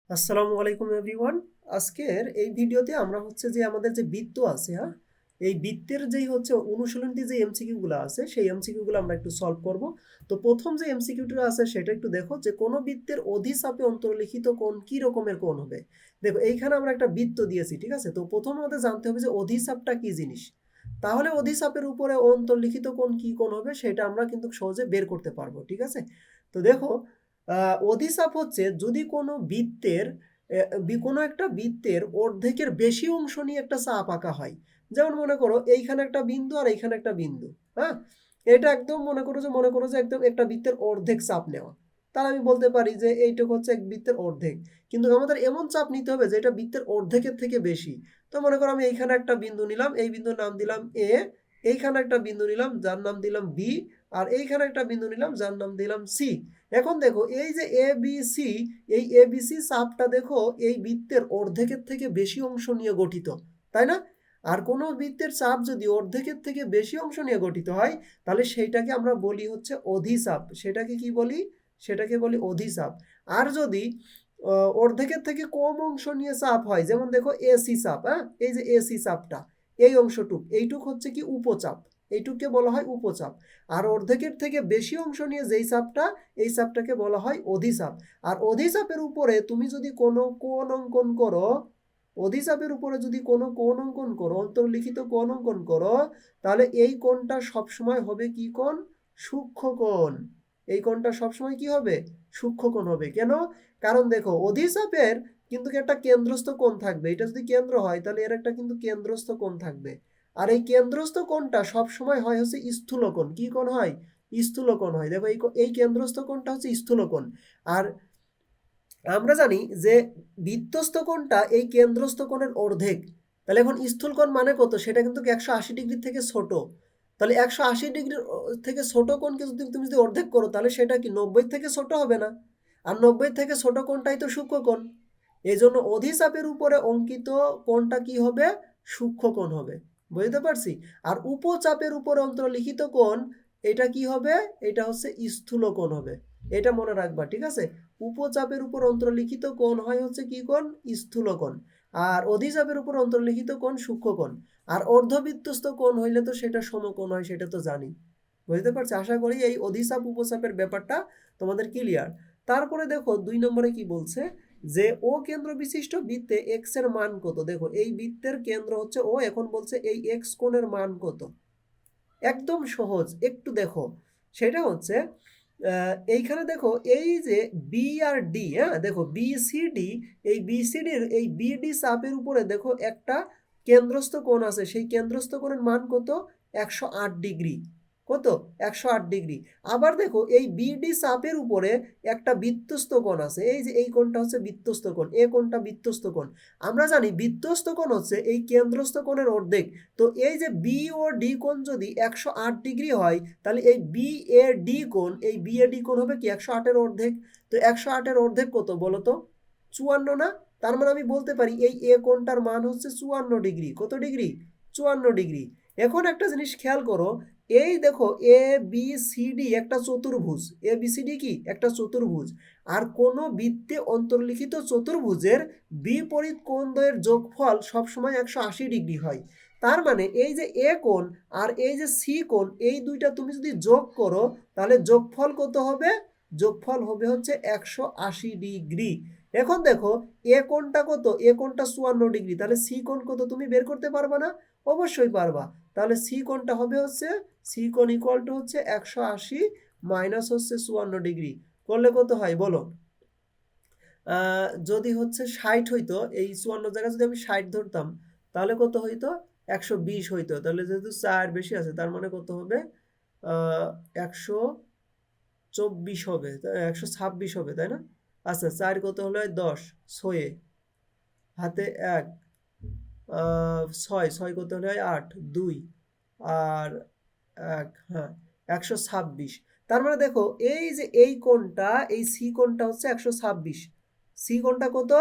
আসসালামু আলাইকুম এভরিওয়ান। আজকের এই ভিডিওতে আমরা হচ্ছে যে আমাদের যে বৃত্ত আছে, হ্যাঁ, এই বৃত্তের যেই হচ্ছে অনুশীলনটি যে এমসিকিউগুলো আছে সেই এমসিকিউগুলো আমরা একটু সলভ করব। তো প্রথম যে এমসিকিউটা আছে সেটা একটু দেখো যে কোনো বৃত্তের অধিচাপে অন্তর্লিখিত কোণ কি রকমের কোণ হবে। দেখো এইখানে আমরা একটা বৃত্ত দিয়েছি, ঠিক আছে। তো প্রথম আমাদের জানতে হবে যে অধিচাপটা কি জিনিস, তাহলে অধিচাপের উপরে অন্তর্লিখিত কোণ কি কোণ হবে সেটা আমরা কিন্তু সহজে বের করতে পারবো, ঠিক আছে। তো দেখো, অধিচাপ হচ্ছে যদি কোনো বৃত্তের কোনো একটা বৃত্তের অর্ধেকের বেশি অংশ নিয়ে একটা চাপ আঁকা হয়। যেমন মনে করো এইখানে একটা বিন্দু আর এইখানে একটা বিন্দু, হ্যাঁ, এটা একদম মনে করো যে একদম একটা বৃত্তের অর্ধেক চাপ নেওয়া। তাহলে আমি বলতে পারি যে এইটুকু হচ্ছে এক বৃত্তের অর্ধেক। কিন্তু আমাদের এমন চাপ নিতে হবে যেটা বৃত্তের অর্ধেকের থেকে বেশি। তো মনে করো আমি এইখানে একটা বিন্দু নিলাম, এই বিন্দুর নাম দিলাম এ। এইখানে একটা বিন্দু নিলাম যার নাম দিলাম বি। আর এইখানে একটা বিন্দু নিলাম যার নাম দিলাম সি। এখন দেখো এই যে এ বি সি, এই এ বি সি চাপটা দেখো এই বৃত্তের অর্ধেকের থেকে বেশি অংশ নিয়ে গঠিত, তাই না? আর কোনো বৃত্তের চাপ যদি অর্ধেকের থেকে বেশি অংশ নিয়ে গঠিত হয় তাহলে সেইটাকে আমরা বলি হচ্ছে অধিচাপ। সেটাকে কি বলি? সেটাকে বলি অধিচাপ। আর যদি অর্ধেকের থেকে কম অংশ নিয়ে চাপ হয়, যেমন দেখো এসি চাপ, হ্যাঁ, এই যে এসি চাপটা, এই অংশটুক এইটুক হচ্ছে কি উপচাপ, এইটুককে বলা হয় উপচাপ। আর অর্ধেকের থেকে বেশি অংশ নিয়ে যেই চাপটা, এই চাপটাকে বলা হয় অধিচাপ। আর অধিচাপের উপরে তুমি যদি কোনো কোণ অঙ্কন করো, অধিচাপের উপরে যদি কোনো কোণ অঙ্কন করো, অন্তর্লিখিত কোণ অঙ্কন করো, তাহলে এই কোণটা সবসময় হবে কি কোণ? সূক্ষ্ম কোণ। এই কোণটা সবসময় কি হবে? সূক্ষ্ম কোণ হবে। কেন? কারণ দেখো অধিচাপের কিন্তু একটা কেন্দ্রস্থ কোণ থাকবে, এটা যদি কেন্দ্র হয় তাহলে এর একটা কিন্তু কেন্দ্রস্থ কোণ থাকবে। আর এই কেন্দ্রস্থ কোণটা সবসময় হয় হচ্ছে স্থূল কোণ। কি কোণ হয়? স্থূল কোণ হয়। দেখো এই কেন্দ্রস্থ কোণটা হচ্ছে স্থূল কোণ। আর আমরা জানি যে বৃত্তস্থ কোণটা এই কেন্দ্রস্থ কোণের অর্ধেক। তাহলে এখন স্থূল কোণ মানে কত, সেটা কিন্তু 180 ডিগ্রি থেকে ছোট। তাহলে 180 ডিগ্রি থেকে ছোট কোণকে যদি তুমি যদি অর্ধেক করো তাহলে সেটা কি 90 থেকে ছোট হবে না? আর 90 থেকে ছোট কোণটাই তো সূক্ষ্ম কোণ। এই জন্য অধিচাপের উপরে অঙ্কিত কোণটা কি হবে? সূক্ষ্ম কোণ হবে। বুঝতে পারছি? আর উপচাপের উপরে অন্তর্লিখিত কোণ, এটা কি হবে? এটা হচ্ছে স্থূল কোণ হবে। এটা মনে রাখবা, ঠিক আছে। উপচাপের উপর অন্তর্লিখিত কোণ হয় হচ্ছে কি কোণ? স্থূল কোণ। আর অধিচাপের উপর অন্তর্লিখিত কোণ সূক্ষ্ম কোণ। আর অর্ধবৃত্তস্থ কোণ হইলে তো সেটা সমকোণ হয়, সেটা তো জানি। বুঝতে পারছি? আশা করি এই অধিচাপ উপচাপের ব্যাপারটা তোমাদের ক্লিয়ার। তারপরে দেখো 2 নম্বরে কি বলছে, যে ও কেন্দ্র বিশিষ্ট বৃত্তে এক্স এর মান কত। দেখো এই বৃত্তের কেন্দ্র হচ্ছে ও, এখন বলছে এই এক্স কোণের মান কত। একদম সহজ, একটু দেখো। সেটা হচ্ছে এইখানে দেখো এই যে বি আর ডি, হ্যাঁ, দেখো বি সি ডি, এই বি সি ডির এই বিডি চাপের উপরে দেখো একটা কেন্দ্রস্থ কোণ আছে, সেই কেন্দ্রস্থ কোণের মান কত? 108 ডিগ্রি। কত? 108 ডিগ্রি। আবার দেখো এই বিডি চাপের উপরে একটা বৃত্তস্থ কোণ আছে, এই যে এই কোণটা হচ্ছে বৃত্তস্থ কোণ, এ কোণটা বৃত্তস্থ কোণ। আমরা জানি বৃত্তস্থ কোণ হচ্ছে এই কেন্দ্রস্থ কোণের অর্ধেক। তো এই যে বি ও ডি কোণ যদি 108 ডিগ্রি হয় তাহলে এই বি এ ডি কোণ, এই বি এ ডি কোণ হবে কি 108-এর অর্ধেক। তো 108-এর অর্ধেক কত বলো তো? 54 না? তার মানে আমি বলতে পারি এই এ কোণটার মান হচ্ছে 54 ডিগ্রি। কত ডিগ্রি? 54 ডিগ্রি। এখন একটা জিনিস খেয়াল করো, এই দেখো এ বি সি ডি একটা চতুর্ভুজ, এ বি সি ডি কি একটা চতুর্ভুজ। আর কোনো বৃত্তে অন্তর্লিখিত চতুর্ভুজের বিপরীত কোণদ্বয়ের যোগফল সবসময় 180 ডিগ্রি হয়। তার মানে এই যে এ কোণ আর এই যে সি কোণ, এই দুইটা তুমি যদি যোগ করো তাহলে যোগফল কত হবে? যোগফল হবে হচ্ছে 180 ডিগ্রি। এখন দেখো এ কোণটা কত? এ কোণটা 54 ডিগ্রি, তাহলে সি কোণ কত তুমি বের করতে পারবা না? অবশ্যই পারবা। তাহলে সি কোণটা হবে হচ্ছে, সি কোণ ইকুয়াল টু হচ্ছে 180 মাইনাস হচ্ছে 54 ডিগ্রি। করলে কত হয় বলো? যদি হচ্ছে 60 হইতো, এই 54 জায়গায় যদি আমি 60 ধরতাম তাহলে কত হইতো? 120 হইতো। তাহলে যেহেতু 4 বেশি আছে তার মানে কত হবে? 124 হবে, 126 হবে, তাই না? আচ্ছা, 4 কত হলো? 10, 6 হাতে 1, 6, 6 কত হলো? 8, 2 আর 1, হ্যাঁ, 126। তার মানে দেখো এই যে এই কোণটা, এই সি কোণটা হচ্ছে 126। সি কোণটা কত?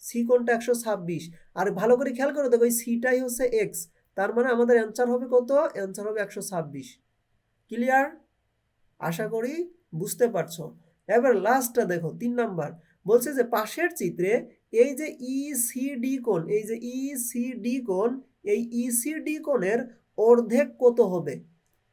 সি কোণটা 126। আর ভালো করে খেয়াল করো, দেখো এই সিটাই হচ্ছে এক্স। তার মানে আমাদের অ্যান্সার হবে কত? অ্যান্সার হবে 126। ক্লিয়ার? আশা করি বুঝতে পারছো। এবার লাস্টটা দেখো 3 নাম্বার। বলছে যে পাশের চিত্রে এই যে ইসিডি কোণ, এই যে ইসিডি কোণ, এই ইসিডি কোণের অর্ধেক কত হবে?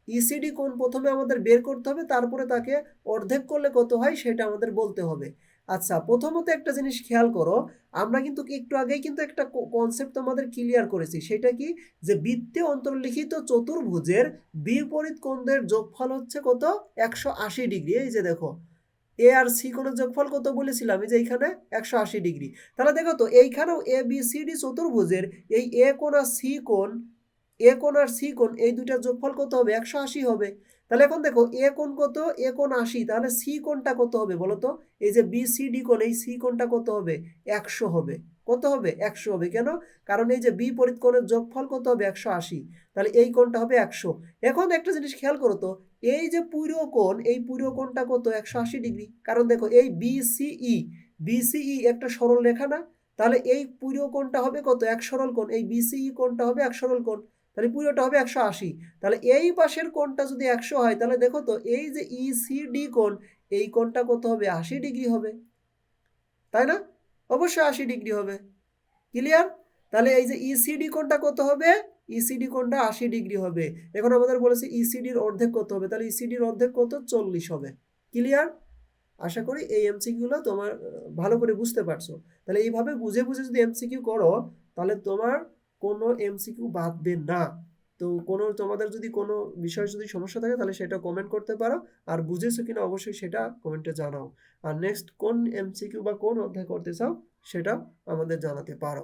ইসিডি কোণ প্রথমে আমাদের বের করতে হবে, তারপরে তাকে অর্ধেক করলে কত হয় সেটা আমাদের বলতে হবে। আচ্ছা, প্রথমত একটা জিনিস খেয়াল করো, আমরা কিন্তু একটু আগেই কিন্তু একটা কনসেপ্ট আমাদের ক্লিয়ার করেছি, সেটা কি, যে বৃত্তে অন্তর্লিখিত চতুর্ভুজের বিপরীত কোণের যোগফল হচ্ছে কত? 180 ডিগ্রি। এই যে দেখো, এ আর সি কোণের যোগফল কত বলেছিলাম? এই যে এইখানে 180 ডিগ্রি। তাহলে দেখো তো এইখানেও এ বি সি ডি চতুর্ভুজের এই এ কোণ আর সি কোণ, এ কোণ আর সি কোণ এই দুইটার যোগফল কত হবে? 180 হবে। তাহলে এখন দেখো এ কোণ কত? এ কোণ 80, তাহলে সি কোণটা কত হবে বলো তো? এই যে বি সি ডি কোণ, এই সি কোণটা কত হবে? 100 হবে। কত হবে? 100 হবে। কেন? কারণ এই যে বিপরীত কোণের যোগফল কত হবে? 180। তাহলে এই কোণটা হবে 100। এখন একটা জিনিস খেয়াল করো তো, এই যে পুরো কোণ, এই পুরো কোণটা কত? 180 ডিগ্রি। কারণ দেখো এই বিসিই, বিসিই একটা সরল রেখা না? তাহলে এই পুরো কোণটা হবে কত? এক সরল কোণ। এই বিসিই কোণটা হবে এক সরল কোণ। তাহলে পুরোটা হবে 180। তাহলে এই পাশের কোণটা যদি 100 হয়, তাহলে দেখো তো এই যে ইসিডি কোণ, এই কোণটা কত হবে? 80 ডিগ্রি হবে, তাই না? অবশ্যই 80 ডিগ্রি হবে। ক্লিয়ার? তাহলে এই যে ইসিডি কোণটা কত হবে? ইসিডি কোণটা 80 ডিগ্রি হবে। এখন আমাদের বলেছে ইসিডির অর্ধেক কত হবে? তাহলে ইসিডির অর্ধেক কত? 40 হবে। ক্লিয়ার? আশা করি এই এমসিকিউগুলো তোমার ভালো করে বুঝতে পারছো। তাহলে এইভাবে বুঝে বুঝে যদি এমসিকিউ করো, তাহলে তোমার কোনো এমসিকিউ বাদবে না। তো তোমাদের যদি কোনো বিষয়ে যদি সমস্যা থাকে, তাহলে সেটা কমেন্ট করতে পারো। আর বুঝেছো কিনা অবশ্যই সেটা কমেন্টে জানাও। আর নেক্সট কোন এমসিকিউ বা কোন অধ্যায় করতে চাও সেটা আমাদের জানাতে পারো।